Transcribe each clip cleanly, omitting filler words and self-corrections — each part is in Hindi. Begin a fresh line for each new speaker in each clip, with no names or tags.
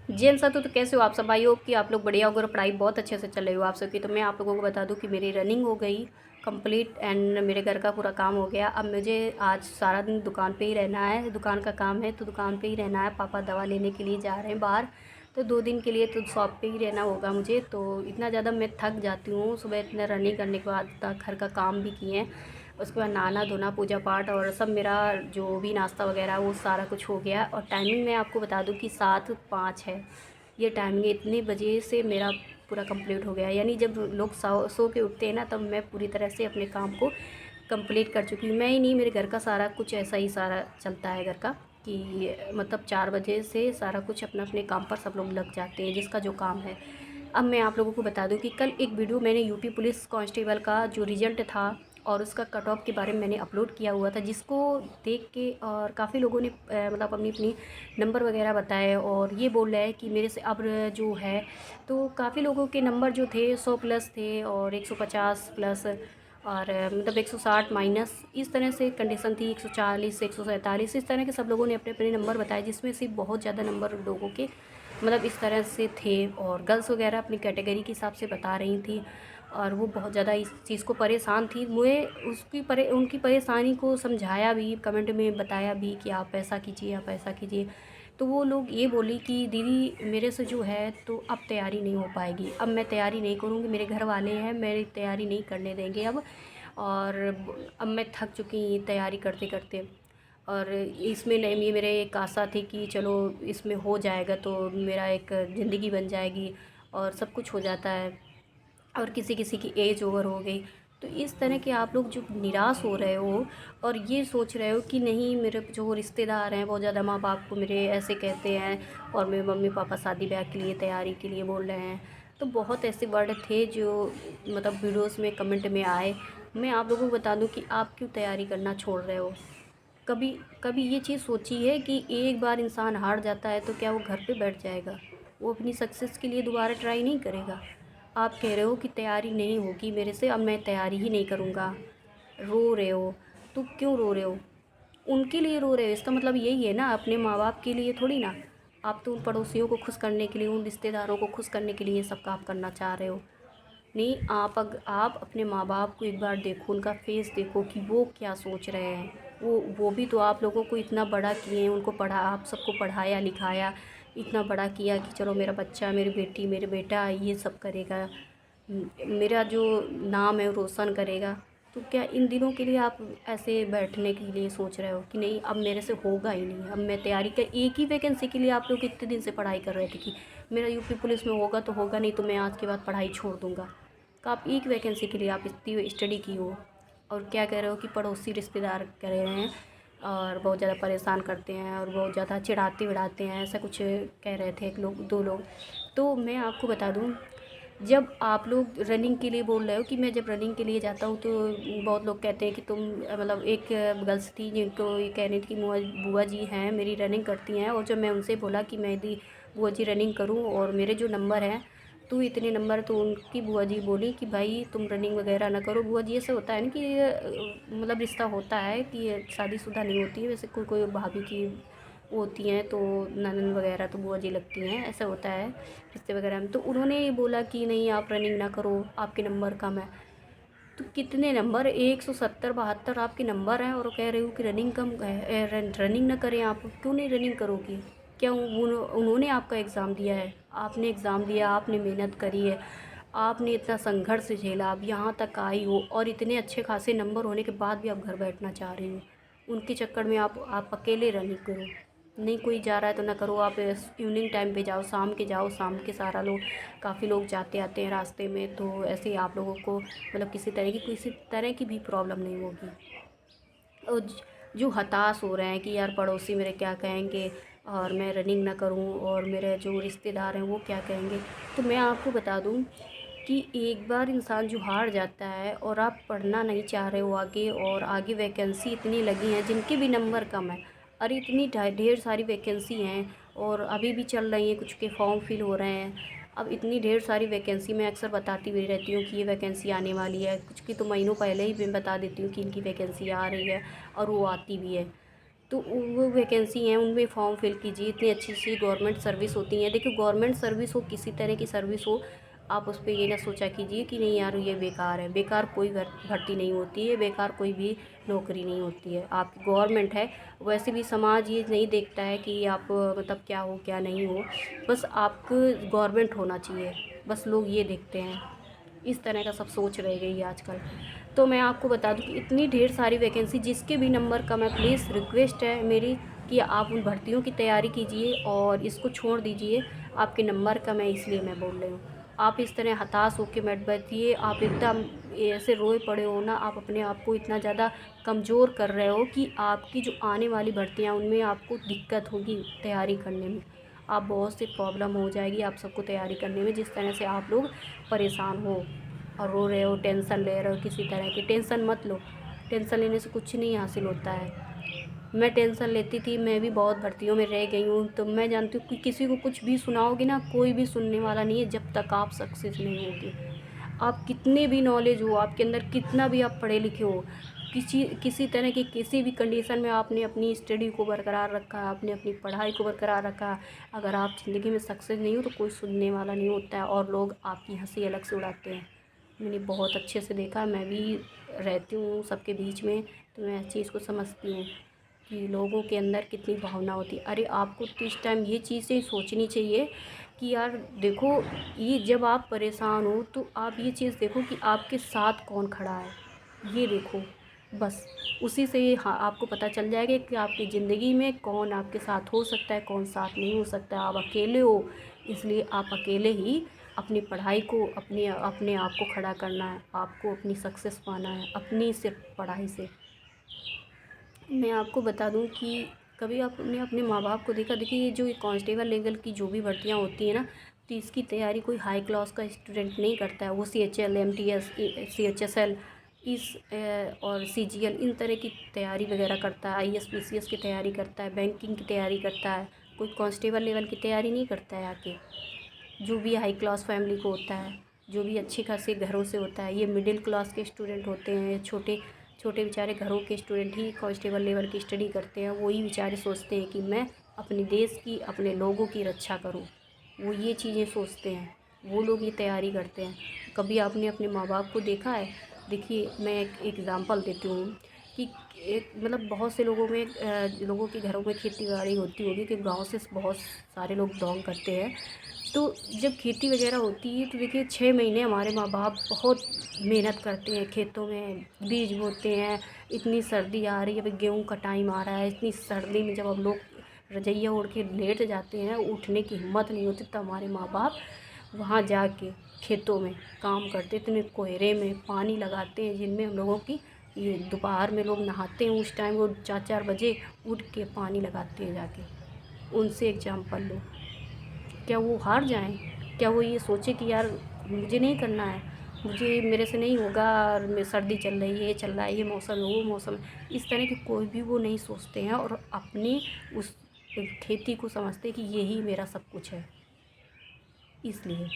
जी हाँ, तो कैसे हो आप सब? आई होप कि आप लोग बढ़िया होगे और पढ़ाई बहुत अच्छे से चल रही हो आप सबकी। तो मैं आप लोगों को बता दूं कि मेरी रनिंग हो गई कंप्लीट एंड मेरे घर का पूरा काम हो गया। अब मुझे आज सारा दिन दुकान पे ही रहना है, दुकान का काम है तो दुकान पे ही रहना है। पापा दवा लेने के लिए जा रहे हैं बाहर, तो 2 दिन के लिए तो शॉप पे ही रहना होगा मुझे। तो इतना ज़्यादा मैं थक जाती हूँ, सुबह इतना रनिंग करने के बाद तक घर का काम भी किए हैं, उसके बाद नहाना धोना पूजा पाठ और सब मेरा जो भी नाश्ता वगैरह वो सारा कुछ हो गया। और टाइमिंग मैं आपको बता दूं कि 7:05 है ये टाइमिंग। इतने बजे से मेरा पूरा कंप्लीट हो गया, यानी जब लोग सो के उठते हैं ना तब मैं पूरी तरह से अपने काम को कंप्लीट कर चुकी हूँ। मैं ही नहीं, मेरे घर का सारा कुछ ऐसा ही सारा चलता है घर का, कि मतलब 4 बजे से सारा कुछ अपना अपने काम पर सब लोग लग जाते हैं जिसका जो काम है। अब मैं आप लोगों को बता दूं कि कल एक वीडियो मैंने यूपी पुलिस कांस्टेबल का जो रिजल्ट था और उसका कट ऑफ के बारे में मैंने अपलोड किया हुआ था, जिसको देख के और काफ़ी लोगों ने मतलब अपनी अपनी नंबर वगैरह बताए और ये बोल रहे हैं कि मेरे से अब जो है, तो काफ़ी लोगों के नंबर जो थे 100 प्लस थे और 150 प्लस और मतलब 160 माइनस, इस तरह से कंडीशन थी। 140 147 इस तरह के सब लोगों ने अपने अपने नंबर बताए, जिसमें से बहुत ज़्यादा नंबर लोगों के मतलब इस तरह से थे। और गर्ल्स वगैरह अपनी कैटेगरी के हिसाब से बता रही थी और वो बहुत ज़्यादा इस चीज़ को परेशान थी। मुझे उनकी परेशानी को समझाया भी, कमेंट में बताया भी कि आप ऐसा कीजिए, आप ऐसा कीजिए। तो वो लोग ये बोली कि दीदी मेरे से जो है तो अब तैयारी नहीं हो पाएगी, अब मैं तैयारी नहीं करूँगी, मेरे घर वाले हैं मेरी तैयारी नहीं करने देंगे अब। और अब मैं थक चुकी तैयारी करते करते। और इसमें नहीं, ये मेरे एक आशा थी कि चलो इसमें हो जाएगा तो मेरा एक ज़िंदगी बन जाएगी और सब कुछ हो जाता है। और किसी किसी की एज ओवर हो गई। तो इस तरह के आप लोग जो निराश हो रहे हो और ये सोच रहे हो कि नहीं मेरे जो रिश्तेदार हैं बहुत ज़्यादा, माँ बाप को मेरे ऐसे कहते हैं और मेरे मम्मी पापा शादी ब्याह के लिए तैयारी के लिए बोल रहे हैं। तो बहुत ऐसे वर्ड थे जो मतलब वीडियोस में कमेंट में आए। मैं आप लोगों को बता दूं कि आप क्यों तैयारी करना छोड़ रहे हो। कभी कभी ये चीज़ सोची है कि एक बार इंसान हार जाता है तो क्या वो घर पे बैठ जाएगा, वो अपनी सक्सेस के लिए दोबारा ट्राई नहीं करेगा। आप कह रहे हो कि तैयारी नहीं होगी मेरे से, अब मैं तैयारी ही नहीं करूँगा, रो रहे हो। तो क्यों रो रहे हो? उनके लिए रो रहे हो, इसका मतलब यही है ना, अपने माँ बाप के लिए थोड़ी ना। आप तो उन पड़ोसियों को खुश करने के लिए, उन रिश्तेदारों को खुश करने के लिए ये सब काम करना चाह रहे हो। नहीं, आप अपने माँ बाप को एक बार देखो, उनका फेस देखो कि वो क्या सोच रहे हैं। वो भी तो आप लोगों को इतना बड़ा किए हैं, उनको पढ़ा, आप सबको पढ़ाया लिखाया, इतना बड़ा किया कि चलो मेरा बच्चा, मेरी बेटी, मेरे बेटा ये सब करेगा, मेरा जो नाम है वो रोशन करेगा। तो क्या इन दिनों के लिए आप ऐसे बैठने के लिए सोच रहे हो कि नहीं अब मेरे से होगा ही नहीं, अब मैं तैयारी कर, एक ही वैकेंसी के लिए आप लोग इतने दिन से पढ़ाई कर रहे थे कि मेरा यूपी पुलिस में होगा तो होगा, नहीं तो मैं आज के बाद पढ़ाई छोड़ दूँगा। तो आप एक वैकेंसी के लिए आप इतनी स्टडी की हो और क्या कह रहे हो कि पड़ोसी रिश्तेदार कह रहे हैं और बहुत ज़्यादा परेशान करते हैं और बहुत ज़्यादा चिढ़ाते विढ़ाते हैं, ऐसा कुछ कह रहे थे एक लोग, 2 लोग। तो मैं आपको बता दूं, जब आप लोग रनिंग के लिए बोल रहे हो कि मैं जब रनिंग के लिए जाता हूँ तो बहुत लोग कहते हैं कि तुम मतलब एक गर्ल्स थी जिनको ये कह रही थी कि बुआ जी हैं मेरी रनिंग करती हैं, और जब मैं उनसे बोला कि मैं यदि बुआ जी रनिंग करूँ और मेरे जो नंबर हैं तो इतने नंबर, तो उनकी बुआ जी बोली कि भाई तुम रनिंग वगैरह ना करो। बुआ जी ऐसे होता है ना कि मतलब रिश्ता होता है कि ये शादीशुदा नहीं होती है, वैसे कोई कोई भाभी की वो होती हैं तो ननद वगैरह तो बुआ जी लगती हैं, ऐसा होता है रिश्ते वगैरह में। तो उन्होंने ये बोला कि नहीं आप रनिंग ना करो, आपके नंबर कम है। तो कितने नंबर, 170 72 आपके नंबर हैं और कह रहे हो कि रनिंग कम है, रनिंग ना करें। आप क्यों नहीं रनिंग करोगी? क्या उन्होंने आपका एग्ज़ाम दिया है? आपने एग्ज़ाम दिया, आपने मेहनत करी है, आपने इतना संघर्ष झेला, आप यहाँ तक आई हो और इतने अच्छे खासे नंबर होने के बाद भी आप घर बैठना चाह रही हो। उनके चक्कर में आप अकेले रनिंग करो। नहीं कोई जा रहा है तो ना करो, आप इवनिंग टाइम पे जाओ, शाम के जाओ, शाम के सारा लोग, काफ़ी लोग जाते आते हैं रास्ते में, तो ऐसे ही आप लोगों को मतलब किसी तरह की भी प्रॉब्लम नहीं होगी। और जो हताश हो रहे हैं कि यार पड़ोसी मेरे क्या कहेंगे और मैं रनिंग ना करूं और मेरे जो रिश्तेदार हैं वो क्या कहेंगे, तो मैं आपको बता दूं कि एक बार इंसान जो हार जाता है और आप पढ़ना नहीं चाह रहे हो आगे, और आगे वैकेंसी इतनी लगी हैं जिनके भी नंबर कम है, अरे इतनी ढेर सारी वैकेंसी हैं और अभी भी चल रही हैं, कुछ के फॉर्म फिल हो रहे हैं। अब इतनी ढेर सारी वैकेंसी मैं अक्सर बताती भी रहती हूँ कि ये वैकेंसी आने वाली है, कुछ की तो महीनों पहले ही मैं बता देती हूँ कि इनकी वैकेंसी आ रही है और वो आती भी है। तो वो वैकेंसी हैं उनमें फॉर्म फिल कीजिए। इतनी अच्छी अच्छी गवर्नमेंट सर्विस होती हैं। देखिए गवर्नमेंट सर्विस हो, किसी तरह की सर्विस हो, आप उस पर ये ना सोचा कीजिए कि नहीं यार ये बेकार है। बेकार कोई भर्ती नहीं होती है, बेकार कोई भी नौकरी नहीं होती है। आपकी गवर्नमेंट है, वैसे भी समाज ये नहीं देखता है कि आप मतलब क्या हो क्या नहीं हो, बस आपको गवर्नमेंट होना चाहिए, बस लोग ये देखते हैं। इस तरह का सब सोच रह गई है आजकल। तो मैं आपको बता दूं कि इतनी ढेर सारी वैकेंसी, जिसके भी नंबर कम है प्लीज़ रिक्वेस्ट है मेरी कि आप उन भर्तियों की तैयारी कीजिए और इसको छोड़ दीजिए। आपके नंबर कम है इसलिए मैं बोल रही हूँ। आप इस तरह हताश होकर मत बैठिए। आप एकदम ऐसे रोए पड़े हो ना, आप अपने आप को इतना ज़्यादा कमज़ोर कर रहे हो कि आपकी जो आने वाली भर्तियाँ उनमें आपको दिक्कत होगी तैयारी करने में। आप बहुत सी प्रॉब्लम हो जाएगी आप सबको तैयारी करने में, जिस तरह से आप लोग परेशान हो और रो रहे हो, टेंशन ले रहे हो। किसी तरह की टेंशन मत लो। टेंशन लेने से कुछ नहीं हासिल होता है। मैं टेंशन लेती थी, मैं भी बहुत भर्तियों में रह गई हूँ, तो मैं जानती हूँ कि किसी को कुछ भी सुनाओगे ना, कोई भी सुनने वाला नहीं है जब तक आप सक्सेस नहीं होगे। आप कितने भी नॉलेज हो आपके अंदर, कितना भी आप पढ़े लिखे हो, किसी किसी तरह की किसी भी कंडीशन में आपने अपनी स्टडी को बरकरार रखा, आपने अपनी पढ़ाई को बरकरार रखा, अगर आप ज़िंदगी में सक्सेस नहीं हो तो कोई सुनने वाला नहीं होता है और लोग आपकी हंसी अलग से उड़ाते हैं। मैंने बहुत अच्छे से देखा, मैं भी रहती हूँ सबके बीच में, तो मैं इस चीज़ को समझती हूँ कि लोगों के अंदर कितनी भावना होती है। अरे आपको तो इस टाइम ये चीज़ें सोचनी चाहिए कि यार देखो, ये जब आप परेशान हो तो आप ये चीज़ देखो कि आपके साथ कौन खड़ा है, ये देखो बस। उसी से ये हाँ आपको पता चल जाएगा कि आपकी ज़िंदगी में कौन आपके साथ हो सकता है, कौन साथ नहीं हो सकता। आप अकेले हो, इसलिए आप अकेले ही अपनी पढ़ाई को अपने अपने आप को खड़ा करना है। आपको अपनी सक्सेस पाना है अपनी सिर्फ पढ़ाई से। मैं आपको बता दूं कि कभी आपने अपने माँ बाप को देखा, देखिए ये जो ये कांस्टेबल लेवल की जो भी भर्तियाँ होती हैं ना, तो इसकी तैयारी कोई हाई क्लास का स्टूडेंट नहीं करता है। वो CHL MTS CHSL और CGL इन तरह की तैयारी वगैरह करता है, IAS PCS की तैयारी करता है, बैंकिंग की तैयारी करता है। कोई कांस्टेबल लेवल की तैयारी नहीं करता है आके। जो भी हाई क्लास फैमिली को होता है, जो भी अच्छे खासे घरों से होता है, ये मिडिल क्लास के स्टूडेंट होते हैं, छोटे छोटे बेचारे घरों के स्टूडेंट ही कांस्टेबल लेवल की स्टडी करते हैं। वही बेचारे सोचते हैं कि मैं अपने देश की अपने लोगों की रक्षा करूं। वो ये चीज़ें सोचते हैं, वो लोग ये तैयारी करते हैं। कभी आपने अपने माँ बाप को देखा है? देखिए मैं एक एग्ज़ाम्पल देती हूँ कि एक मतलब बहुत से लोगों में लोगों के घरों में खेती बाड़ी होती होगी कि गांव से बहुत सारे लोग बिलोंग करते हैं। तो जब खेती वगैरह होती है तो देखिए 6 महीने हमारे माँ बाप बहुत मेहनत करते हैं, खेतों में बीज बोते हैं। इतनी सर्दी आ रही है, अभी गेहूँ का टाइम आ रहा है, इतनी सर्दी में जब हम लोग रज़ाइयाँ ओढ़ के लेट जाते हैं, उठने की हिम्मत नहीं होती, तब हमारे माँ बाप वहाँ जाके खेतों में काम करते, इतने कोहरे में पानी लगाते हैं, जिनमें हम लोगों की ये दोपहर में लोग नहाते हैं, उस टाइम वो 4-4 बजे उठ के पानी लगाते हैं जाके। उनसे एग्जाम्पल लो। क्या वो हार जाएं? क्या वो ये सोचे कि यार मुझे नहीं करना है, मुझे मेरे से नहीं होगा, और मैं सर्दी चल रही है, ये चल रहा है, ये मौसम है, वो मौसम है, इस तरह की कोई भी वो नहीं सोचते हैं और अपनी उस खेती को समझते हैं कि यही मेरा सब कुछ है। इसलिए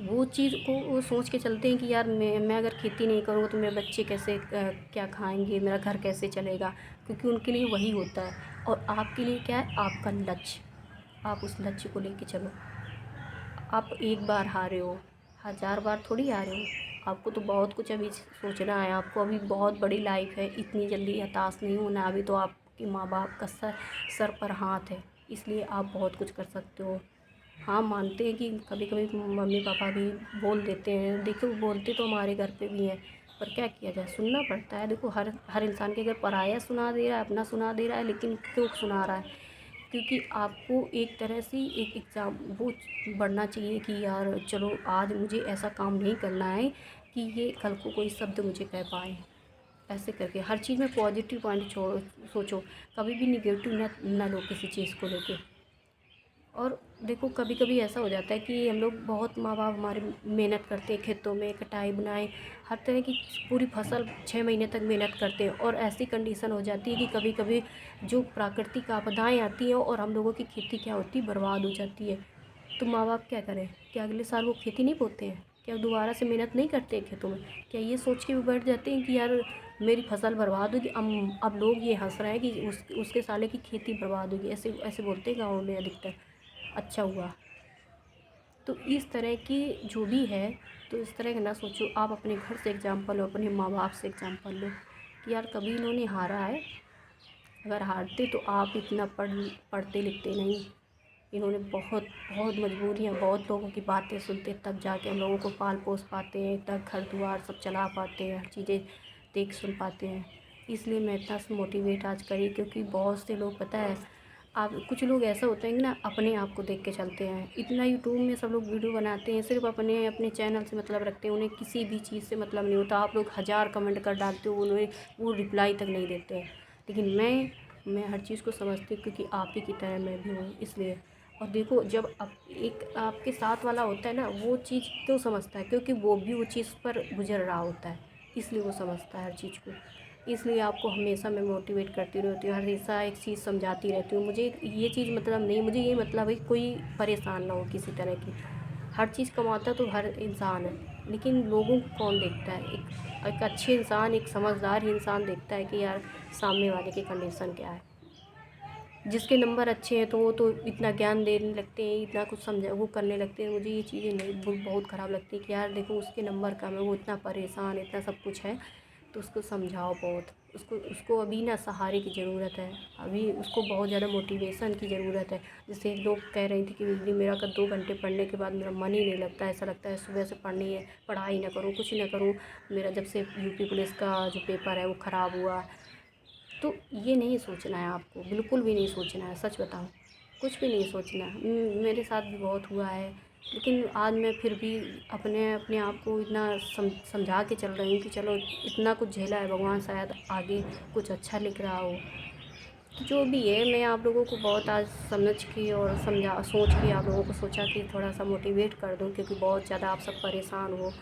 वो चीज़ को वो सोच के चलते हैं कि यार मैं अगर खेती नहीं करूँगा तो मेरे बच्चे कैसे क्या खाएंगे, मेरा घर कैसे चलेगा, क्योंकि उनके लिए वही होता है। और आपके लिए क्या है? आपका लक्ष्य। आप उस लक्ष्य को लेके चलो। आप एक बार हारे हो, 1000 बार थोड़ी हारे हो। आपको तो बहुत कुछ अभी सोचना है, आपको अभी बहुत बड़ी लाइफ है, इतनी जल्दी हताश नहीं होना। अभी तो आपके माँ बाप का सर सर पर हाथ है, इसलिए आप बहुत कुछ कर सकते हो। हाँ मानते हैं कि कभी कभी मम्मी पापा भी बोल देते हैं, देखो बोलते तो हमारे घर पे भी हैं, पर क्या किया जाए, सुनना पड़ता है। देखो हर हर इंसान के घर पराया सुना दे रहा है, अपना सुना दे रहा है, लेकिन क्यों सुना रहा है? क्योंकि आपको एक तरह से एक एग्ज़ाम वो बढ़ना चाहिए कि यार चलो आज मुझे ऐसा काम नहीं करना है कि ये कल को कोई शब्द मुझे कह पाए। ऐसे करके हर चीज़ में पॉजिटिव पॉइंट छोड़ो, सोचो। कभी भी निगेटिव ना लो किसी चीज़ को लेके। और देखो कभी कभी ऐसा हो जाता है कि हम लोग बहुत, माँ बाप हमारे मेहनत करते हैं, खेतों में कटाई बुनाई हर तरह की पूरी फसल 6 महीने तक मेहनत करते हैं, और ऐसी कंडीशन हो जाती है कि कभी कभी जो प्राकृतिक आपदाएं आती हैं और हम लोगों की खेती क्या होती है, बर्बाद हो जाती है। तो माँ बाप क्या करें? क्या अगले साल वो खेती नहीं बोते हैं? क्या दोबारा से मेहनत नहीं करते हैं खेतों में? क्या ये सोच के भी बैठ जाते हैं कि यार मेरी फसल बर्बाद होगी। अब लोग ये हंस रहे हैं कि उसके साले की खेती बर्बाद होगी, ऐसे ऐसे बोलते हैं गाँव में अधिकतर। अच्छा हुआ। तो इस तरह की जो भी है, तो इस तरह का ना सोचो। आप अपने घर से एग्जाम्पल लो, अपने माँ बाप से एग्जाम्पल लो कि यार कभी इन्होंने हारा है। अगर हारते तो आप इतना पढ़ते लिखते नहीं। इन्होंने बहुत बहुत मजबूरियाँ, बहुत लोगों की बातें सुनते तब जाके हम लोगों को पाल पोस पाते हैं, इतना घर द्वार सब चला पाते हैं, हर चीज़ें देख सुन पाते हैं। इसलिए मैं इतना मोटिवेट आज करी, क्योंकि बहुत से लोग, पता है, आप कुछ लोग ऐसा होते हैं कि ना अपने आप को देख के चलते हैं। इतना यूट्यूब में सब लोग वीडियो बनाते हैं, सिर्फ अपने अपने चैनल से मतलब रखते हैं, उन्हें किसी भी चीज़ से मतलब नहीं होता। आप लोग 1000 कमेंट कर डालते हो, उन्हें वो रिप्लाई तक नहीं देते हैं। लेकिन मैं हर चीज़ को समझती हूँ, क्योंकि आप ही की तरह मैं भी हूँ, इसलिए। और देखो, जब एक आपके साथ वाला होता है ना, वो चीज़ क्यों समझता है, क्योंकि वो भी वो चीज़ पर गुजर रहा होता है, इसलिए वो समझता है हर चीज़ को। इसलिए आपको हमेशा मैं मोटिवेट करती रहती हूँ, हमेशा एक चीज़ समझाती रहती हूँ। मुझे ये चीज़ मतलब नहीं, मुझे ये मतलब है कोई परेशान ना हो किसी तरह की। हर चीज़ कमाता तो हर इंसान है, लेकिन लोगों को कौन देखता है? एक अच्छे इंसान, एक समझदार इंसान देखता है कि यार सामने वाले की कंडीशन क्या है। जिसके नंबर अच्छे हैं तो वो तो इतना ज्ञान देने लगते हैं, इतना कुछ समझा वो करने लगते हैं। मुझे ये चीज़ें नहीं, बहुत ख़राब लगती है कि यार देखो उसके नंबर कम है, वो इतना परेशान, इतना सब कुछ है, तो उसको समझाओ बहुत। उसको अभी ना सहारे की ज़रूरत है, अभी उसको बहुत ज़्यादा मोटिवेशन की ज़रूरत है। जैसे लोग कह रही थी कि दीदी मेरा 2 घंटे पढ़ने के बाद मेरा मन ही नहीं लगता, ऐसा लगता है सुबह से पढ़ाई ना करूँ, कुछ ना करूँ। मेरा जब से यूपी पुलिस का जो पेपर है वो ख़राब हुआ। तो ये नहीं सोचना है आपको, बिल्कुल भी नहीं सोचना है, सच बताऊँ, कुछ भी नहीं सोचना है। मेरे साथ भी बहुत हुआ है, लेकिन आज मैं फिर भी अपने अपने आप को इतना समझा के चल रही हूँ कि चलो इतना कुछ झेला है, भगवान शायद आगे कुछ अच्छा लिख रहा हो। तो जो भी है, मैं आप लोगों को बहुत आज समझ के और सोच के आप लोगों को सोचा कि थोड़ा सा मोटिवेट कर दूँ, क्योंकि बहुत ज़्यादा आप सब परेशान हो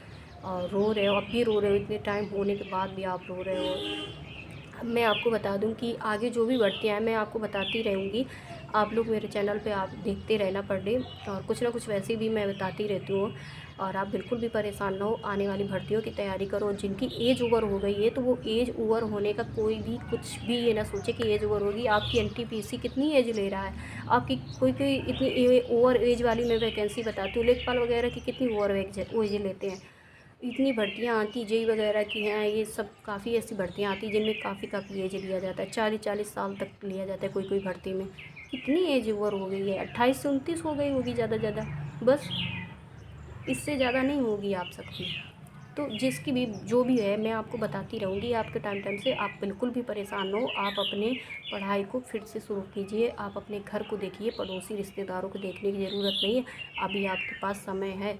और रो रहे हो, अब भी रो रहे हो, इतने टाइम होने के बाद भी आप रो रहे हो। अब मैं आपको बता दूं कि आगे जो भी भर्तियाँ हैं मैं आपको बताती रहूँगी। आप लोग मेरे चैनल पे आप देखते रहना पर डे, और कुछ ना कुछ वैसे भी मैं बताती रहती हूँ। और आप बिल्कुल भी परेशान ना हो, आने वाली भर्तियों की तैयारी करो। जिनकी एज ओवर हो गई है, तो वो एज ओवर होने का कोई भी कुछ भी ये ना सोचे कि एज ओवर होगी। आपकी एनटीपीसी कितनी एज ले रहा है? आपकी कोई कोई इतनी ओवर एज वाली मैं वैकेंसी बताती हूँ, लेखपाल वगैरह की कितनी ओवर एज लेते हैं। इतनी भर्तियाँ आती जेई वगैरह की हैं, ये सब काफ़ी ऐसी भर्तियाँ आती हैं जिनमें काफ़ी एज लिया जाता है, 40-40 साल तक लिया जाता है कोई कोई भर्ती में। कितनी एज ओवर हो गई है? 28 से 29 हो गई होगी ज़्यादा ज़्यादा, बस। इससे ज़्यादा नहीं होगी आप सबकी। तो जिसकी भी जो भी है मैं आपको बताती रहूँगी आपके टाइम टाइम से। आप बिल्कुल भी परेशान ना हो, आप अपने पढ़ाई को फिर से शुरू कीजिए। आप अपने घर को देखिए, पड़ोसी रिश्तेदारों को देखने की ज़रूरत नहीं है। अभी आपके पास समय है।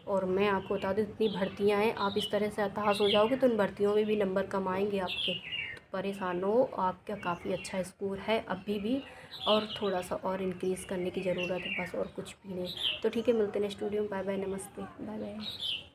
और मैं आपको बता दूँ, इतनी भर्तियाँ हैं, आप इस तरह से हताश हो जाओगे तो इन भर्तियों में भी नंबर कम आएंगे आपके। तो परेशान ना हो, आपका काफ़ी अच्छा स्कोर है अभी भी, और थोड़ा सा और इंक्रीज़ करने की ज़रूरत है, बस और कुछ भी नहीं। तो ठीक है, मिलते हैं नेक्स्ट वीडियो में। बाय बाय, नमस्ते, बाय बाय।